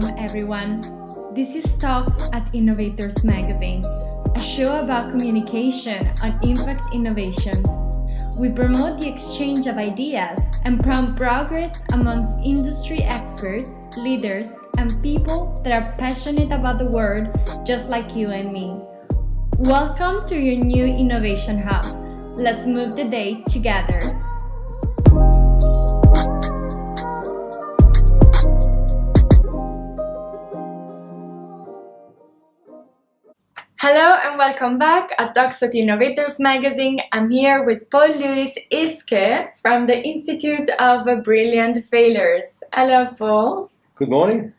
Welcome everyone. This is Talks at Innovators Magazine, a show about communication on impact innovations. We promote the exchange of ideas and prompt progress amongst industry experts, leaders, and people that are passionate about the world just like you and me. Welcome to your new innovation hub. Let's move the day together. Hello and welcome back at Talks at Innovators Magazine. I'm here with Paul-Louis Iske from the Institute of Brilliant Failures. Hello, Paul. Good morning.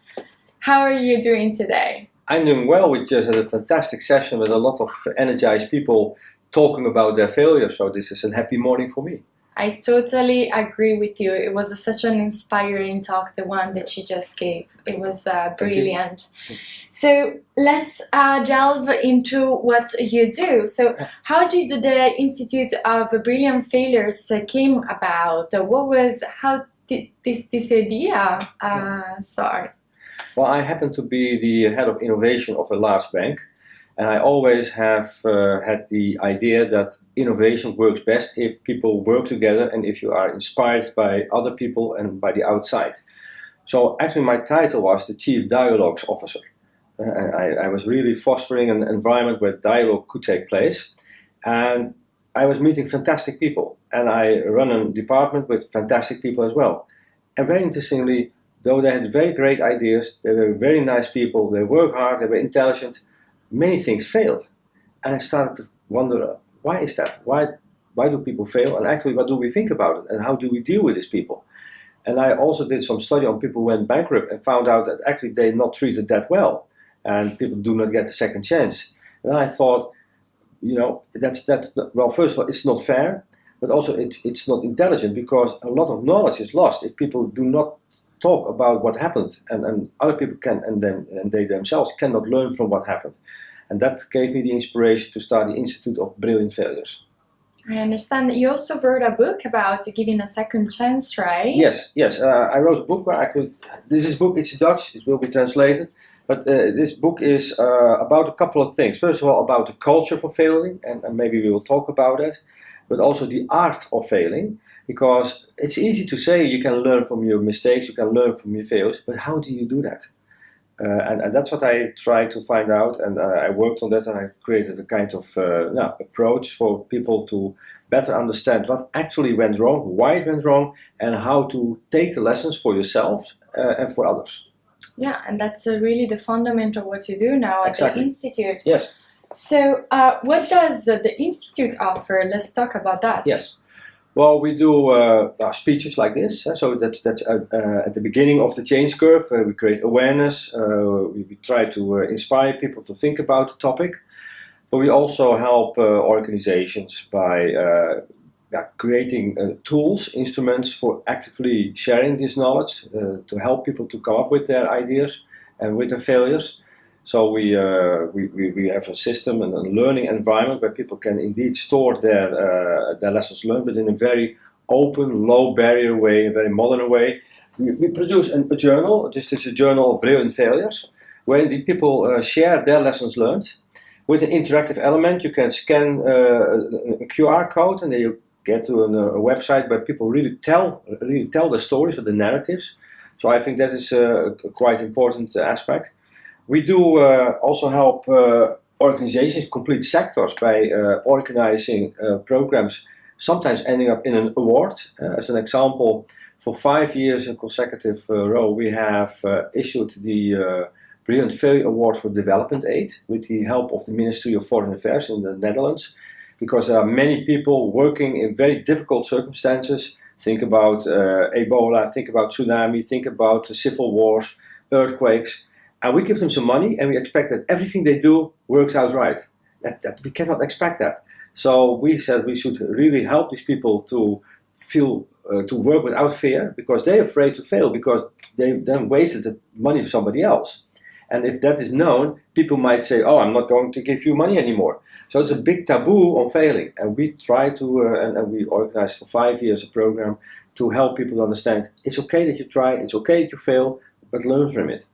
How are you doing today? I'm doing well. We just had a fantastic session with a lot of energized people talking about their failure, so this is a happy morning for me. I totally agree with you. It was such an inspiring talk, the one that you just gave. It was brilliant. So let's delve into what you do. So how did the Institute of Brilliant Failures came about? How did this idea start? Well, I happen to be the head of innovation of a large bank. And I always have had the idea that innovation works best if people work together and if you are inspired by other people and by the outside. So actually my title was the Chief Dialogues Officer. I was really fostering an environment where dialogue could take place. And I was meeting fantastic people. And I run a department with fantastic people as well. And very interestingly, though they had very great ideas, they were very nice people, they work hard, they were intelligent, many things failed. And I started to wonder, why is that? Why do people fail? And actually, what do we think about it? And how do we deal with these people? And I also did some study on people who went bankrupt and found out that actually they're not treated that well. And people do not get a second chance. And I thought, that's well, first of all, it's not fair, but also it's not intelligent, because a lot of knowledge is lost if people do not talk about what happened, and other people can, and they themselves cannot learn from what happened. And that gave me the inspiration to start the Institute of Brilliant Failures. I understand that you also wrote a book about giving a second chance, right? Yes. I wrote a book where it's in Dutch, it will be translated, but this book is about a couple of things. First of all, about the culture for failing, and maybe we will talk about it, but also the art of failing. Because it's easy to say you can learn from your mistakes, you can learn from your failures, but how do you do that? And that's what I tried to find out, and I worked on that, and I created a kind of approach for people to better understand what actually went wrong, why it went wrong, and how to take the lessons for yourself and for others. Yeah, and that's really the fundament of what you do now at the Institute. Yes. So what does the Institute offer? Let's talk about that. Yes. Well, we do speeches like this, so that's at the beginning of the change curve. We create awareness, we try to inspire people to think about the topic, but we also help organizations by creating tools, instruments for actively sharing this knowledge, to help people to come up with their ideas and with their failures. So we have a system and a learning environment where people can indeed store their lessons learned, but in a very open, low barrier way, a very modern way. We produce a journal. This is a journal of brilliant failures, where indeed people share their lessons learned with an interactive element. You can scan a QR code, and then you get to a website where people really tell the stories or the narratives. So I think that is a quite important aspect. We do also help organizations, complete sectors, by organizing programs, sometimes ending up in an award. As an example, for 5 years in consecutive row, we have issued the Brilliant Failure Award for Development Aid with the help of the Ministry of Foreign Affairs in the Netherlands, because there are many people working in very difficult circumstances. Think about Ebola, think about tsunami, think about civil wars, earthquakes. And we give them some money, and we expect that everything they do works out right. That we cannot expect that. So we said we should really help these people to feel, to work without fear, because they're afraid to fail, because they've then wasted the money of somebody else. And if that is known, people might say, oh, I'm not going to give you money anymore. So it's a big taboo on failing. And we try to, and we organized for 5 years a program to help people understand it's okay that you try, it's okay that you fail, but learn from it.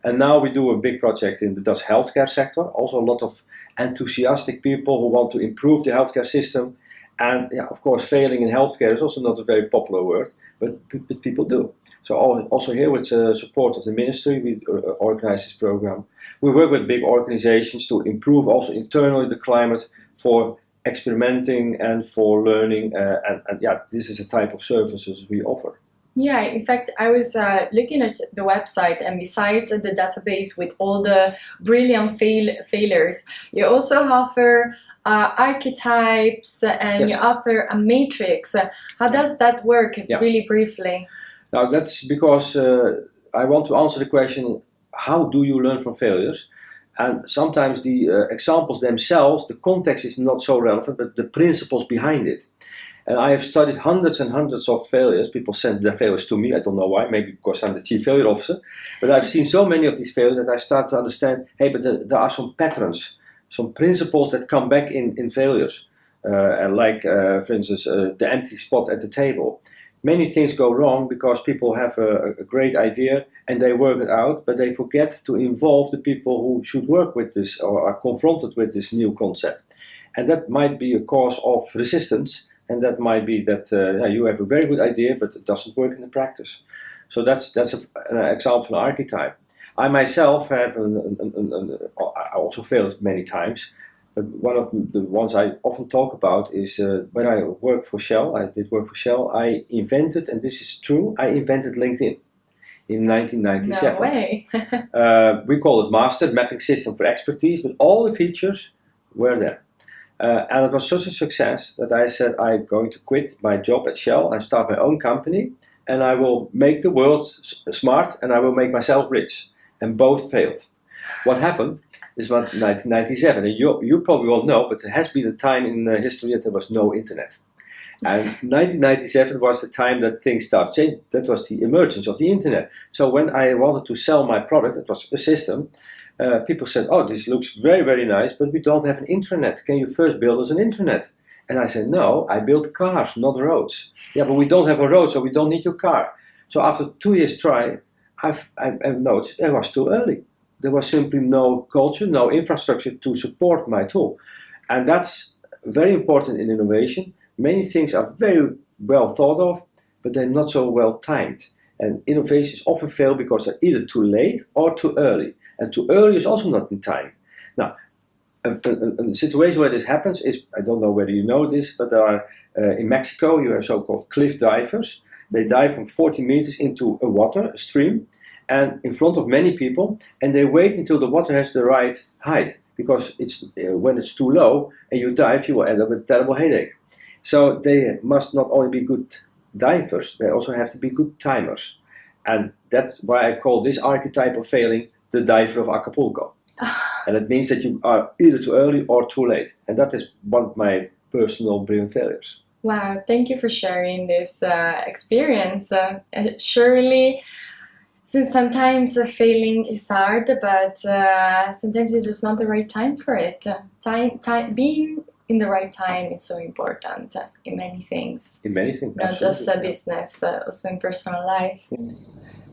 And now we do a big project in the Dutch healthcare sector. Also a lot of enthusiastic people who want to improve the healthcare system. And yeah, of course, failing in healthcare is also not a very popular word, but people do. So also here with the support of the ministry, we organize this program. We work with big organizations to improve also internally the climate for experimenting and for learning. And yeah, this is a type of services we offer. Yeah, in fact, I was looking at the website, and besides the database with all the brilliant failures, you also offer archetypes, and Yes. you offer a matrix. How does that work, Yeah. really briefly? Now that's because I want to answer the question, how do you learn from failures? And sometimes the examples themselves, the context is not so relevant, but the principles behind it. And I have studied hundreds and hundreds of failures. People send their failures to me. I don't know why, maybe because I'm the chief failure officer. But I've seen so many of these failures that I start to understand, hey, but there are some patterns, some principles that come back in failures. And like, for instance, the empty spot at the table. Many things go wrong because people have a great idea and they work it out, but they forget to involve the people who should work with this or are confronted with this new concept. And that might be a cause of resistance, and that might be that you have a very good idea, but it doesn't work in the practice. So that's an example of an archetype. I myself have, I also failed many times. But one of the ones I often talk about is when I worked for Shell, I did work for Shell, I invented, and this is true, I invented LinkedIn in 1997. No way. We call it Master, Mapping System for Expertise, but all the features were there. And it was such a success that I said I'm going to quit my job at Shell and start my own company, and I will make the world smart and I will make myself rich. And both failed. What happened is 1997, and you probably won't know, but there has been a time in history that there was no internet. And 1997 was the time that things started changing. That was the emergence of the internet. So when I wanted to sell my product, it was a system, people said, oh, this looks very, very nice, but we don't have an intranet. Can you first build us an intranet? And I said, no, I build cars, not roads. Yeah, but we don't have a road, so we don't need your car. So after 2 years try, I've noticed it was too early. There was simply no culture, no infrastructure to support my tool. And that's very important in innovation. Many things are very well thought of, but they're not so well timed. And innovations often fail because they're either too late or too early. And too early is also not in time. Now, a situation where this happens is, I don't know whether you know this, but there are, in Mexico, you have so-called cliff divers. They dive from 40 meters into a stream, and in front of many people, and they wait until the water has the right height, because it's when it's too low and you dive, you will end up with a terrible headache. So they must not only be good divers, they also have to be good timers. And that's why I call this archetype of failing the diver of Acapulco. And it means that you are either too early or too late. And that is one of my personal brilliant failures. Wow, thank you for sharing this experience. Surely, since sometimes failing is hard, but sometimes it's just not the right time for it. Being in the right time is so important in many things. In many things, not just business, also in personal life.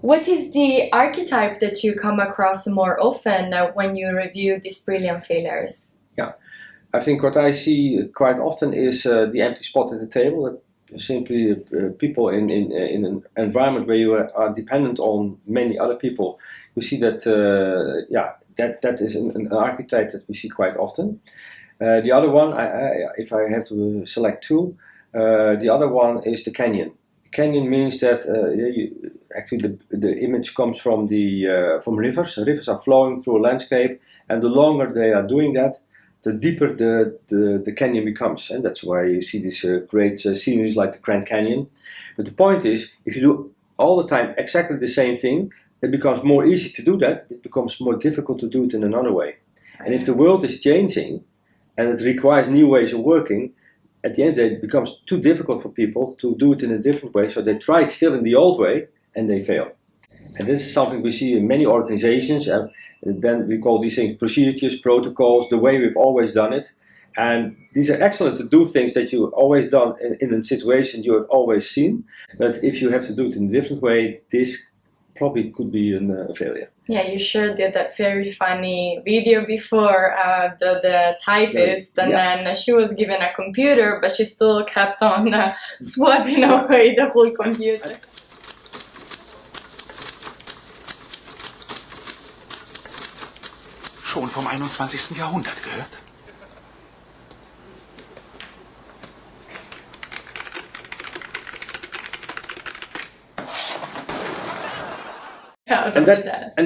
What is the archetype that you come across more often when you review these brilliant failures? Yeah, I think what I see quite often is the empty spot at the table. Simply people in an environment where you are dependent on many other people. You see that, that is an archetype that we see quite often. The other one, if I have to select two, the other one is the canyon. Canyon means that actually the image comes from from rivers. Rivers are flowing through a landscape, and the longer they are doing that, the deeper the canyon becomes. And that's why you see these great sceneries like the Grand Canyon. But the point is, if you do all the time exactly the same thing, it becomes more easy to do that. It becomes more difficult to do it in another way. And if the world is changing, and it requires new ways of working, at the end of the day, it becomes too difficult for people to do it in a different way, so they try it still in the old way, and they fail. And this is something we see in many organizations, and then we call these things procedures, protocols, the way we've always done it. And these are excellent to do things that you've always done in a situation you have always seen, but if you have to do it in a different way, this probably could be a failure. Yeah, you sure did that very funny video before the typist, and then she was given a computer, but she still kept on swiping away the whole computer. Schon vom 21. Jahrhundert gehört? And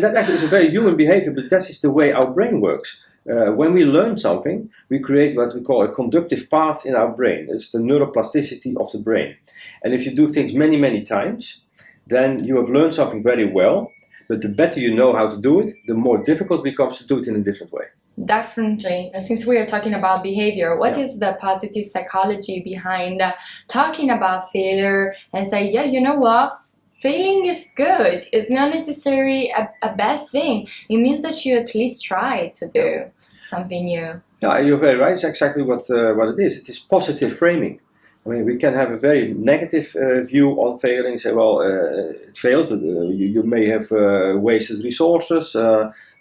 that actually is a very human behavior, but that is the way our brain works. When we learn something, we create what we call a conductive path in our brain. It's the neuroplasticity of the brain. And if you do things many, many times, then you have learned something very well, but the better you know how to do it, the more difficult it becomes to do it in a different way. Definitely. Since we are talking about behavior, what is the positive psychology behind talking about failure and say, yeah, you know what? Failing is good. It's not necessarily a bad thing. It means that you at least try to do something new. Yeah, you're very right. It's exactly what it is. It is positive framing. I mean, we can have a very negative view on failing. Say, well, it failed. You may have wasted resources,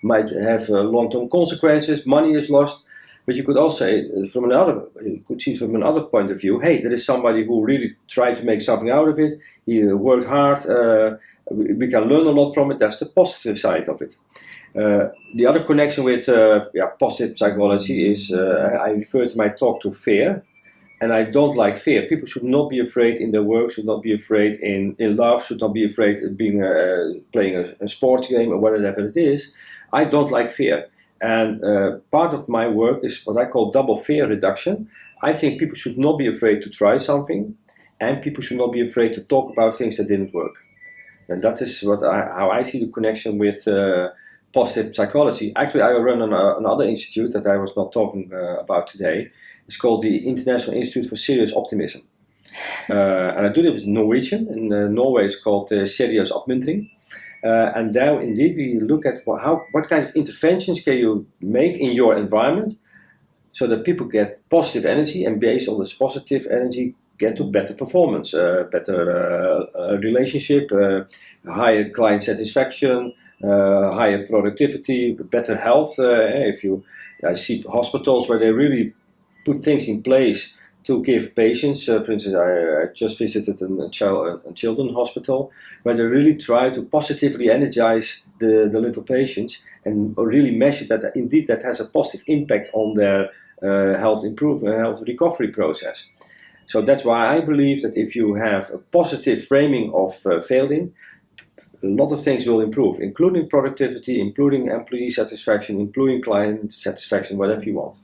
might have long-term consequences. Money is lost. But you could also say, you could see from another point of view, hey, there is somebody who really tried to make something out of it. He worked hard. We can learn a lot from it. That's the positive side of it. The other connection with positive psychology is I refer to my talk to fear. And I don't like fear. People should not be afraid in their work, should not be afraid in love, should not be afraid of being playing a sports game or whatever it is. I don't like fear. And part of my work is what I call double fear reduction. I think people should not be afraid to try something, and people should not be afraid to talk about things that didn't work. And that is how I see the connection with positive psychology. Actually, I run another institute that I was not talking about today. It's called the International Institute for Serious Optimism. And I do it with Norwegian. In Norway it's called Serious Oppmuntring. And there indeed we look at what kind of interventions can you make in your environment so that people get positive energy, and based on this positive energy get to better performance, better relationship, higher client satisfaction, higher productivity, better health. I see hospitals where they really put things in place to give patients, for instance, I just visited a children's hospital where they really try to positively energize the little patients and really measure that indeed that has a positive impact on their health improvement, health recovery process. So that's why I believe that if you have a positive framing of failing, a lot of things will improve, including productivity, including employee satisfaction, including client satisfaction, whatever you want.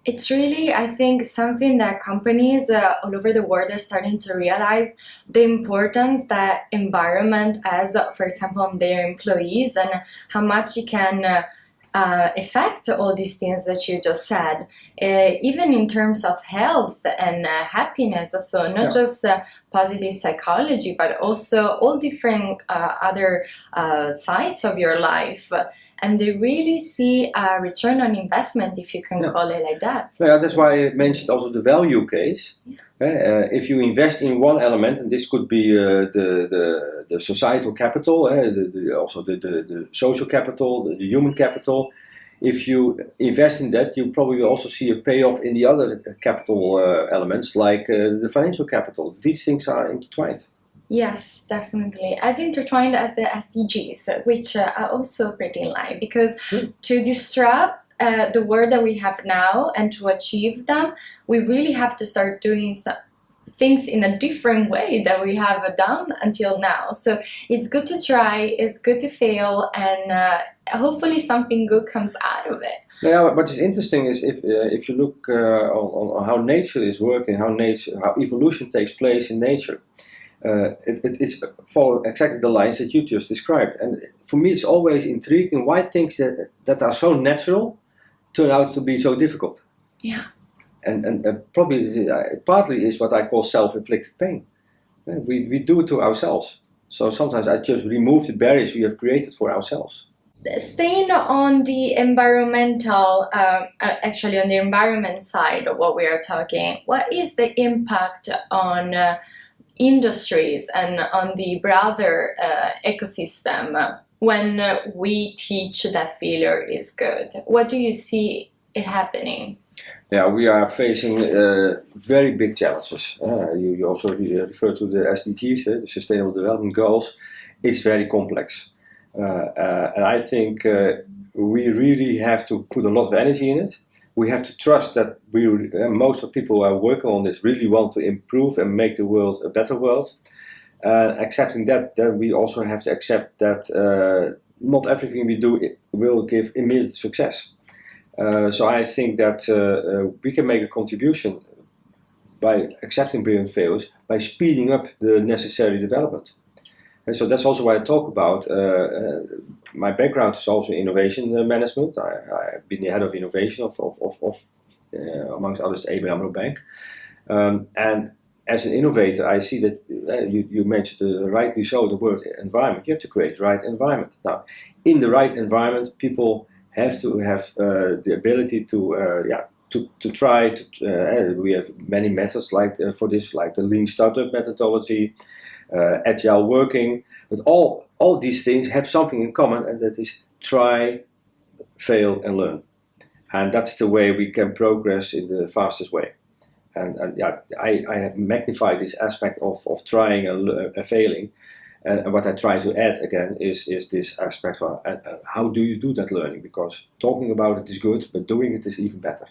It's really, I think, something that companies all over the world are starting to realize the importance that environment has, for example, on their employees, and how much it can affect all these things that you just said, even in terms of health and happiness. So not just positive psychology, but also all different other sides of your life. And they really see a return on investment, if you can call it like that. Yeah, that's why I mentioned also the value case. If you invest in one element, and this could be the societal capital, also the social capital, the human capital. If you invest in that, you probably will also see a payoff in the other capital elements, like the financial capital. These things are intertwined. Yes, definitely. As intertwined as the SDGs, which are also pretty in line, because to disrupt the world that we have now and to achieve them, we really have to start doing some things in a different way that we have done until now. So it's good to try, it's good to fail, and hopefully something good comes out of it. Yeah, what is interesting is if you look on how nature is working, how evolution takes place in nature. It's follow exactly the lines that you just described, and for me it's always intriguing why things that are so natural turn out to be so difficult. Yeah, and probably partly is what I call self-inflicted pain. We do it to ourselves. So sometimes I just remove the barriers we have created for ourselves. Staying on the environmental, actually on the environment side of what we are talking, what is the impact on industries and on the broader ecosystem when we teach that failure is good? What do you see it happening? Yeah, we are facing very big challenges. You also refer to the SDGs, the Sustainable Development Goals. It's very complex. And I think we really have to put a lot of energy in it. We have to trust that most of the people who are working on this really want to improve and make the world a better world. Accepting that, then we also have to accept that not everything we do will give immediate success. So I think that we can make a contribution by accepting brilliant failures, by speeding up the necessary development. And so that's also why I talk about my background is also innovation management. I've been the head of innovation of amongst others, the ABN AMRO Bank. And as an innovator, I see that you mentioned rightly so the word environment. You have to create the right environment. Now, in the right environment, people have to have the ability to try. We have many methods for this, like the lean startup methodology, agile working. But all these things have something in common, and that is try, fail, and learn. And that's the way we can progress in the fastest way. And I have magnified this aspect of trying and failing. And what I try to add again is this aspect of how do you do that learning? Because talking about it is good, but doing it is even better.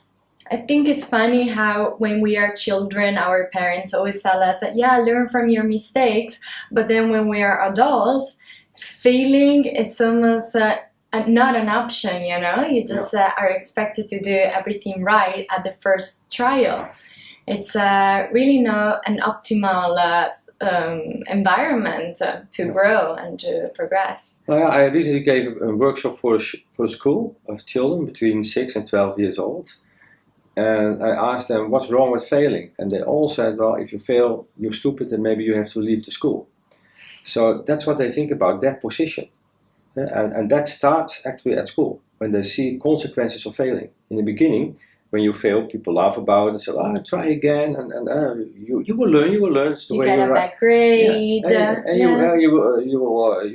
I think it's funny how when we are children, our parents always tell us that, yeah, learn from your mistakes. But then when we are adults, failing is almost not an option, you know? You just are expected to do everything right at the first trial. It's really not an optimal environment to grow and to progress. I recently gave a workshop for a school of children between 6 and 12 years old. And I asked them, what's wrong with failing? And they all said, well, if you fail, you're stupid and maybe you have to leave the school. So that's what they think about that position. And that starts actually at school, when they see consequences of failing. In the beginning, when you fail, people laugh about it and say, try again, and you will learn. It's the way you get a bad grade. You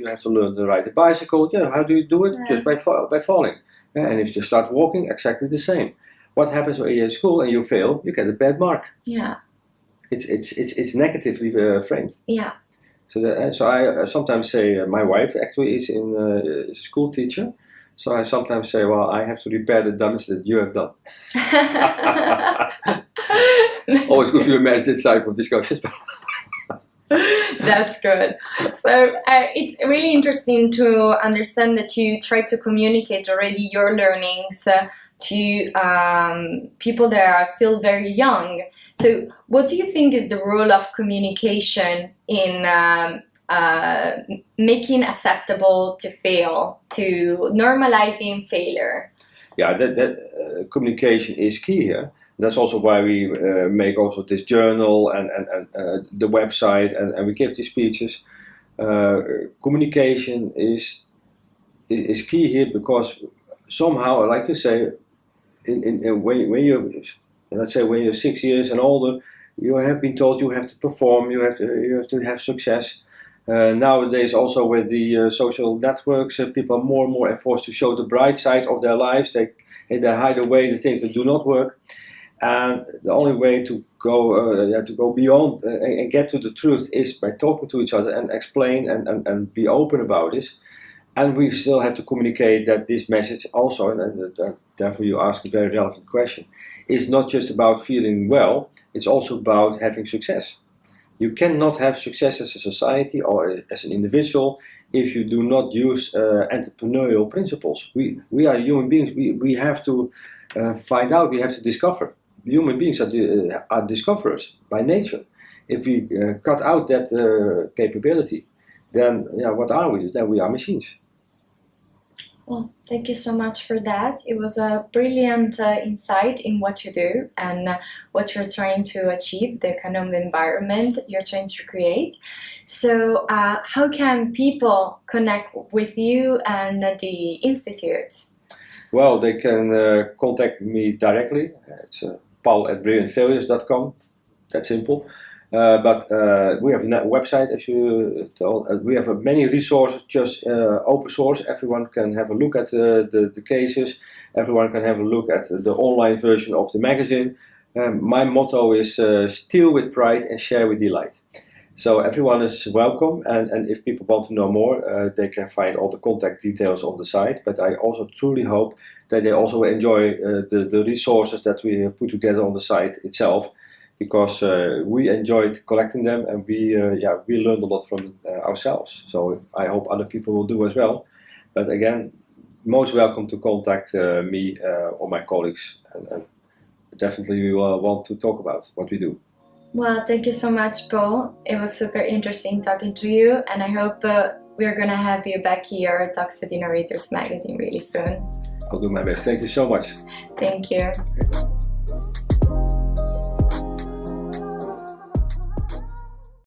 have to learn to ride a bicycle. Yeah, how do you do it? Just by falling. And if you start walking, exactly the same. What happens when you're in school and you fail? You get a bad mark. Yeah. It's negatively framed. Yeah. So I sometimes say, my wife actually is a school teacher. So I sometimes say, well, I have to repair the damage that you have done. Always good to manage this type of discussions. That's good. So it's really interesting to understand that you try to communicate already your learnings to people that are still very young. So what do you think is the role of communication in making acceptable to fail, to normalizing failure? Yeah, that communication is key here. That's also why we make also this journal and the website and we give these speeches. Communication is key here because somehow, like you say, when you're, let's say when you're 6 years and older, you have been told you have to perform, you have to have success. Nowadays, also with the social networks, people are more and more enforced to show the bright side of their lives. They hide away the things that do not work, and the only way to go beyond and get to the truth is by talking to each other and explain and be open about this. And we still have to communicate that this message also, and therefore you ask a very relevant question, is not just about feeling well, it's also about having success. You cannot have success as a society or as an individual if you do not use entrepreneurial principles. We are human beings, we have to find out, we have to discover. Human beings are discoverers by nature. If we cut out that capability, then what are we? Then we are machines. Well, thank you so much for that. It was a brilliant insight in what you do and what you're trying to achieve, the kind of environment you're trying to create. So how can people connect with you and the Institute? Well, they can contact me directly. It's paul@brilliantfailures.com. That's simple. But we have a website, as you told. We have many resources, just open source. Everyone can have a look at the cases. Everyone can have a look at the online version of the magazine. My motto is steal with pride and share with delight. So everyone is welcome, and if people want to know more, they can find all the contact details on the site. But I also truly hope that they also enjoy the resources that we have put together on the site itself, because we enjoyed collecting them, and we learned a lot from ourselves. So I hope other people will do as well. But again, most welcome to contact me or my colleagues, and definitely we will want to talk about what we do. Well, thank you so much, Paul. It was super interesting talking to you, and I hope we're going to have you back here at Talks at Innovators magazine really soon. I'll do my best. Thank you so much. Thank you.